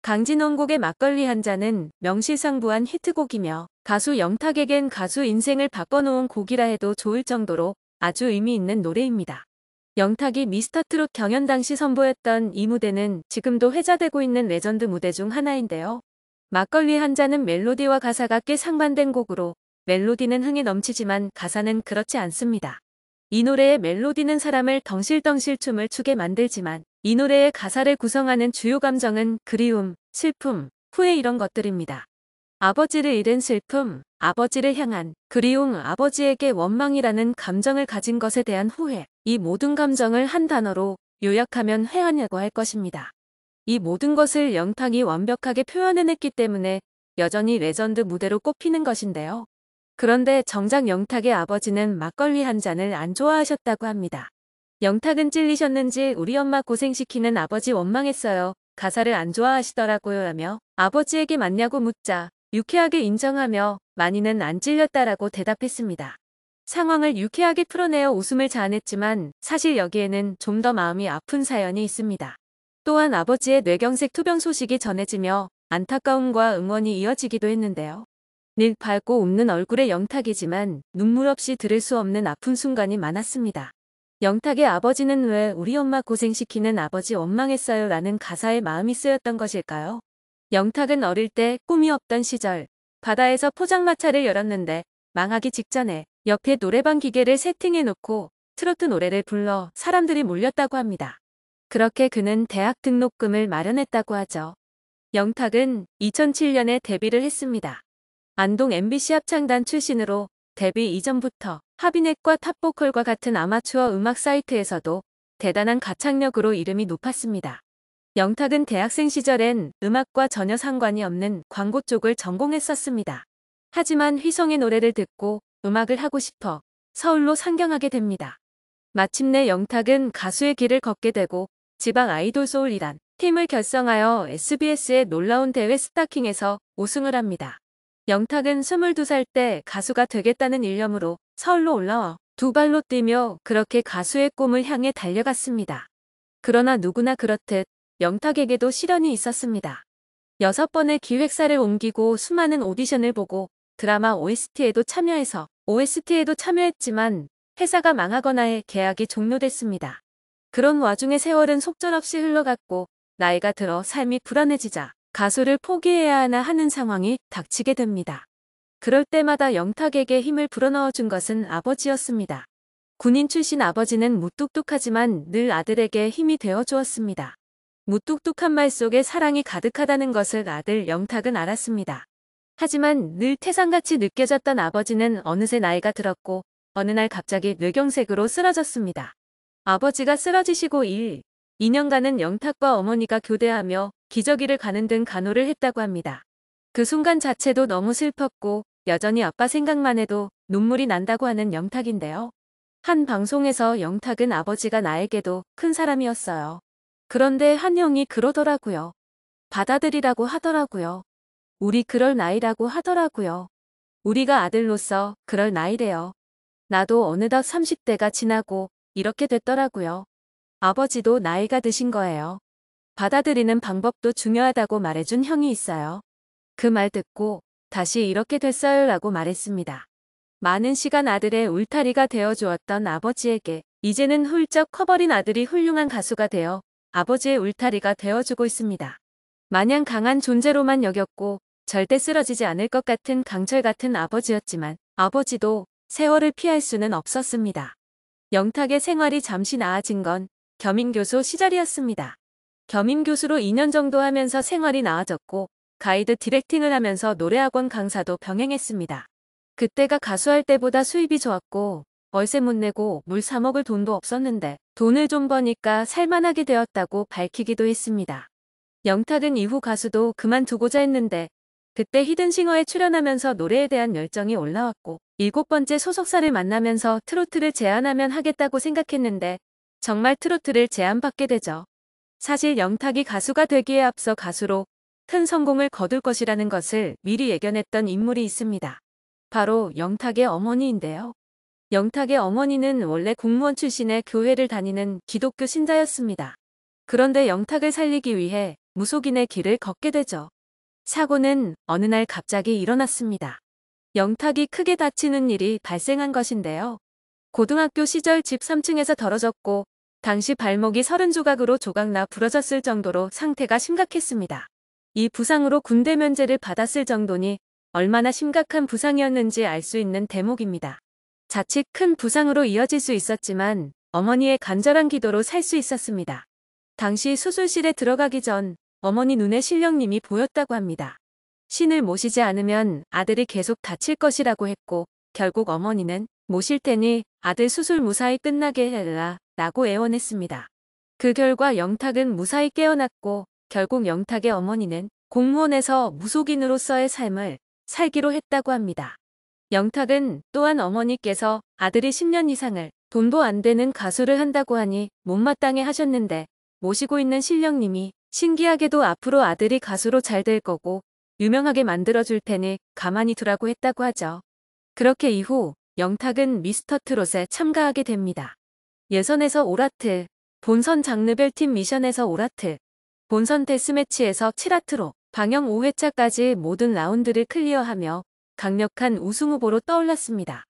강진원곡의 막걸리 한 잔은 명실상부한 히트곡이며 가수 영탁에겐 가수 인생을 바꿔놓은 곡이라 해도 좋을 정도로 아주 의미 있는 노래입니다. 영탁이 미스터트롯 경연 당시 선보였던 이 무대는 지금도 회자되고 있는 레전드 무대 중 하나인데요. 막걸리 한 잔은 멜로디와 가사가 꽤 상반된 곡으로 멜로디는 흥이 넘치지만 가사는 그렇지 않습니다. 이 노래의 멜로디는 사람을 덩실덩실 춤을 추게 만들지만 이 노래의 가사를 구성하는 주요 감정은 그리움, 슬픔, 후회 이런 것들입니다. 아버지를 잃은 슬픔, 아버지를 향한 그리움, 아버지에게 원망이라는 감정을 가진 것에 대한 후회, 이 모든 감정을 한 단어로 요약하면 회한이라고 할 것입니다. 이 모든 것을 영탁이 완벽하게 표현해냈기 때문에 여전히 레전드 무대로 꼽히는 것인데요. 그런데 정작 영탁의 아버지는 막걸리 한 잔을 안 좋아하셨다고 합니다. 영탁은 찔리셨는지 우리 엄마 고생시키는 아버지 원망했어요. 가사를 안 좋아하시더라고요 하며 아버지에게 맞냐고 묻자 유쾌하게 인정하며 많이는 안 찔렸다라고 대답했습니다. 상황을 유쾌하게 풀어내어 웃음을 자아냈지만 사실 여기에는 좀 더 마음이 아픈 사연이 있습니다. 또한 아버지의 뇌경색 투병 소식이 전해지며 안타까움과 응원이 이어지기도 했는데요. 늘 밝고 웃는 얼굴의 영탁이지만 눈물 없이 들을 수 없는 아픈 순간이 많았습니다. 영탁의 아버지는 왜 우리 엄마 고생시키는 아버지 원망했어요 라는 가사에 마음이 쓰였던 것일까요? 영탁은 어릴 때 꿈이 없던 시절 바다에서 포장마차를 열었는데 망하기 직전에 옆에 노래방 기계를 세팅해놓고 트로트 노래를 불러 사람들이 몰렸다고 합니다. 그렇게 그는 대학 등록금을 마련했다고 하죠. 영탁은 2007년에 데뷔를 했습니다. 안동 MBC 합창단 출신으로 데뷔 이전부터 하비넷과 탑보컬과 같은 아마추어 음악 사이트에서도 대단한 가창력으로 이름이 높았습니다. 영탁은 대학생 시절엔 음악과 전혀 상관이 없는 광고 쪽을 전공했었습니다. 하지만 휘성의 노래를 듣고 음악을 하고 싶어 서울로 상경하게 됩니다. 마침내 영탁은 가수의 길을 걷게 되고 지방 아이돌 소울이란 팀을 결성하여 SBS의 놀라운 대회 스타킹에서 우승을 합니다. 영탁은 22살 때 가수가 되겠다는 일념으로 서울로 올라와 두 발로 뛰며 그렇게 가수의 꿈을 향해 달려갔습니다. 그러나 누구나 그렇듯 영탁에게도 시련이 있었습니다. 6번의 기획사를 옮기고 수많은 오디션을 보고 드라마 OST에도 참여했지만 회사가 망하거나 해 계약이 종료됐습니다. 그런 와중에 세월은 속절없이 흘러갔고 나이가 들어 삶이 불안해지자 가수를 포기해야 하나 하는 상황이 닥치게 됩니다. 그럴 때마다 영탁에게 힘을 불어넣어준 것은 아버지였습니다. 군인 출신 아버지는 무뚝뚝하지만 늘 아들에게 힘이 되어주었습니다. 무뚝뚝한 말 속에 사랑이 가득하다는 것을 아들 영탁은 알았습니다. 하지만 늘 태산같이 느껴졌던 아버지는 어느새 나이가 들었고 어느 날 갑자기 뇌경색으로 쓰러졌습니다. 아버지가 쓰러지시고 2년간은 영탁과 어머니가 교대하며 기저귀를 가는 등 간호를 했다고 합니다. 그 순간 자체도 너무 슬펐고 여전히 아빠 생각만 해도 눈물이 난다고 하는 영탁인데요. 한 방송에서 영탁은 아버지가 나에게도 큰 사람이었어요. 그런데 한 형이 그러더라고요. 받아들이라고 하더라고요. 우리 그럴 나이라고 하더라고요. 우리가 아들로서 그럴 나이래요. 나도 어느덧 30대가 지나고 이렇게 됐더라고요. 아버지도 나이가 드신 거예요. 받아들이는 방법도 중요하다고 말해준 형이 있어요. 그 말 듣고 다시 이렇게 됐어요 라고 말했습니다. 많은 시간 아들의 울타리가 되어주었던 아버지에게 이제는 훌쩍 커버린 아들이 훌륭한 가수가 되어 아버지의 울타리가 되어주고 있습니다. 마냥 강한 존재로만 여겼고 절대 쓰러지지 않을 것 같은 강철 같은 아버지였지만 아버지도 세월을 피할 수는 없었습니다. 영탁의 생활이 잠시 나아진 건 겸임교수 시절이었습니다. 겸임교수로 2년 정도 하면서 생활이 나아졌고 가이드 디렉팅을 하면서 노래학원 강사도 병행했습니다. 그때가 가수할 때보다 수입이 좋았고 월세 못 내고 물 사 먹을 돈도 없었는데 돈을 좀 버니까 살만하게 되었다고 밝히기도 했습니다. 영탁은 이후 가수도 그만두고자 했는데 그때 히든싱어에 출연하면서 노래에 대한 열정이 올라왔고 7번째 소속사를 만나면서 트로트를 제안하면 하겠다고 생각했는데 정말 트로트를 제안받게 되죠. 사실 영탁이 가수가 되기에 앞서 가수로 큰 성공을 거둘 것이라는 것을 미리 예견했던 인물이 있습니다. 바로 영탁의 어머니인데요. 영탁의 어머니는 원래 공무원 출신의 교회를 다니는 기독교 신자였습니다. 그런데 영탁을 살리기 위해 무속인의 길을 걷게 되죠. 사고는 어느 날 갑자기 일어났습니다. 영탁이 크게 다치는 일이 발생한 것인데요. 고등학교 시절 집 3층에서 떨어졌고 당시 발목이 30조각으로 조각나 부러졌을 정도로 상태가 심각했습니다. 이 부상으로 군대 면제를 받았을 정도니 얼마나 심각한 부상이었는지 알 수 있는 대목입니다. 자칫 큰 부상으로 이어질 수 있었지만 어머니의 간절한 기도로 살 수 있었습니다. 당시 수술실에 들어가기 전 어머니 눈에 신령님이 보였다고 합니다. 신을 모시지 않으면 아들이 계속 다칠 것이라고 했고 결국 어머니는 모실 테니 아들 수술 무사히 끝나게 해라 라고 애원했습니다. 그 결과 영탁은 무사히 깨어났고 결국 영탁의 어머니는 공무원에서 무속인으로서의 삶을 살기로 했다고 합니다. 영탁은 또한 어머니께서 아들이 10년 이상을 돈도 안 되는 가수를 한다고 하니 못마땅해 하셨는데 모시고 있는 신령님이 신기하게도 앞으로 아들이 가수로 잘 될 거고 유명하게 만들어줄 테니 가만히 두라고 했다고 하죠. 그렇게 이후 영탁은 미스터 트롯에 참가하게 됩니다. 예선에서 올하트, 본선 장르별 팀 미션에서 올하트, 본선 데스매치에서 7하트로 방영 5회차까지 모든 라운드를 클리어하며 강력한 우승 후보로 떠올랐습니다.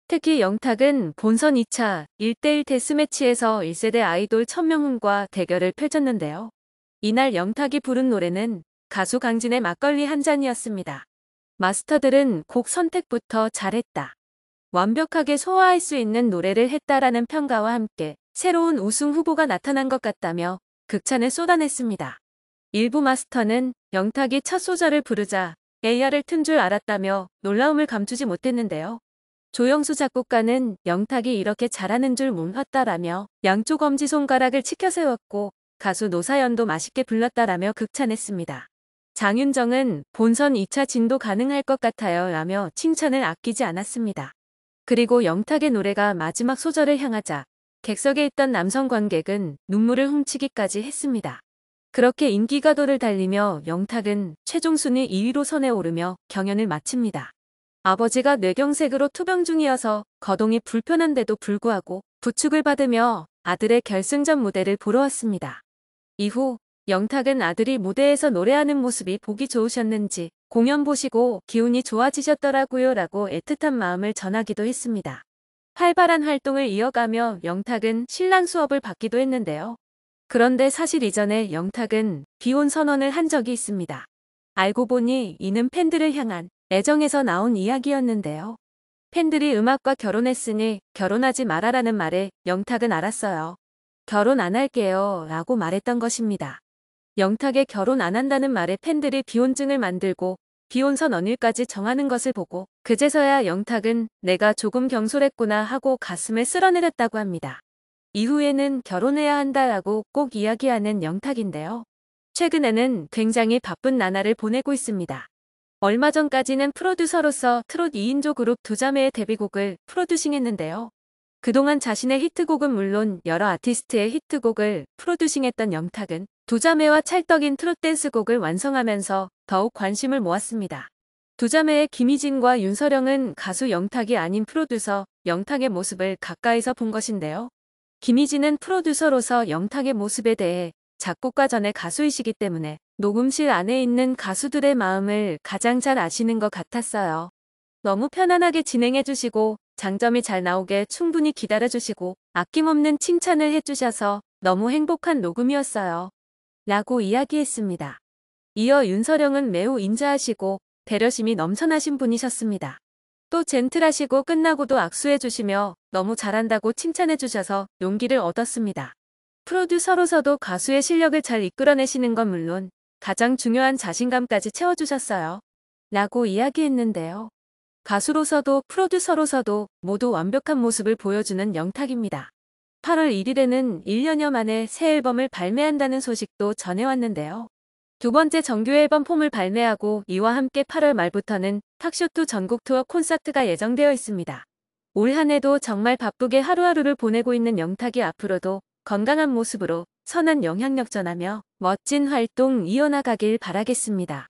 특히 영탁은 본선 2차 1대1 데스매치에서 1세대 아이돌 천명훈과 대결을 펼쳤는데요. 이날 영탁이 부른 노래는 가수 강진의 막걸리 한 잔이었습니다. 마스터들은 곡 선택부터 잘했다. 완벽하게 소화할 수 있는 노래를 했다라는 평가와 함께 새로운 우승 후보가 나타난 것 같다며 극찬을 쏟아냈습니다. 일부 마스터는 영탁이 첫 소절을 부르자 AR을 튼 줄 알았다며 놀라움을 감추지 못했는데요. 조영수 작곡가는 영탁이 이렇게 잘하는 줄 몰랐다라며 양쪽 엄지손가락을 치켜 세웠고 가수 노사연도 맛있게 불렀다라며 극찬했습니다. 장윤정은 본선 2차 진도 가능할 것 같아요 라며 칭찬을 아끼지 않았습니다. 그리고 영탁의 노래가 마지막 소절을 향하자 객석에 있던 남성 관객은 눈물을 훔치기까지 했습니다. 그렇게 인기가도를 달리며 영탁은 최종 순위 2위로 선에 오르며 경연을 마칩니다. 아버지가 뇌경색으로 투병 중이어서 거동이 불편한데도 불구하고 부축을 받으며 아들의 결승전 무대를 보러 왔습니다. 이후 영탁은 아들이 무대에서 노래하는 모습이 보기 좋으셨는지 공연 보시고 기운이 좋아지셨더라고요 라고 애틋한 마음을 전하기도 했습니다. 활발한 활동을 이어가며 영탁은 신랑 수업을 받기도 했는데요. 그런데 사실 이전에 영탁은 비혼 선언을 한 적이 있습니다. 알고 보니 이는 팬들을 향한 애정에서 나온 이야기였는데요. 팬들이 음악과 결혼했으니 결혼하지 말아라는 말에 영탁은 알았어요. 결혼 안 할게요 라고 말했던 것입니다. 영탁의 결혼 안 한다는 말에 팬들이 비혼증을 만들고 비혼 선언일까지 정하는 것을 보고 그제서야 영탁은 내가 조금 경솔했구나 하고 가슴을 쓸어내렸다고 합니다. 이후에는 결혼해야 한다라고 꼭 이야기하는 영탁인데요. 최근에는 굉장히 바쁜 나날을 보내고 있습니다. 얼마 전까지는 프로듀서로서 트롯 2인조 그룹 두자매의 데뷔곡을 프로듀싱했는데요. 그동안 자신의 히트곡은 물론 여러 아티스트의 히트곡을 프로듀싱했던 영탁은 두자매와 찰떡인 트롯 댄스곡을 완성하면서 더욱 관심을 모았습니다. 두자매의 김희진과 윤서령은 가수 영탁이 아닌 프로듀서 영탁의 모습을 가까이서 본 것인데요. 김희진은 프로듀서로서 영탁의 모습에 대해 작곡가 전에 가수이시기 때문에 녹음실 안에 있는 가수들의 마음을 가장 잘 아시는 것 같았어요. 너무 편안하게 진행해주시고 장점이 잘 나오게 충분히 기다려주시고 아낌없는 칭찬을 해주셔서 너무 행복한 녹음이었어요. 라고 이야기했습니다. 이어 윤서령은 매우 인자하시고 배려심이 넘쳐나신 분이셨습니다. 또 젠틀하시고 끝나고도 악수해주시며 너무 잘한다고 칭찬해주셔서 용기를 얻었습니다. 프로듀서로서도 가수의 실력을 잘 이끌어내시는 건 물론 가장 중요한 자신감까지 채워주셨어요. 라고 이야기했는데요. 가수로서도 프로듀서로서도 모두 완벽한 모습을 보여주는 영탁입니다. 8월 1일에는 1년여 만에 새 앨범을 발매한다는 소식도 전해왔는데요. 두 번째 정규 앨범 폼을 발매하고 이와 함께 8월 말부터는 탁쇼2 전국 투어 콘서트가 예정되어 있습니다. 올 한 해도 정말 바쁘게 하루하루를 보내고 있는 영탁이 앞으로도 건강한 모습으로 선한 영향력 전하며 멋진 활동 이어나가길 바라겠습니다.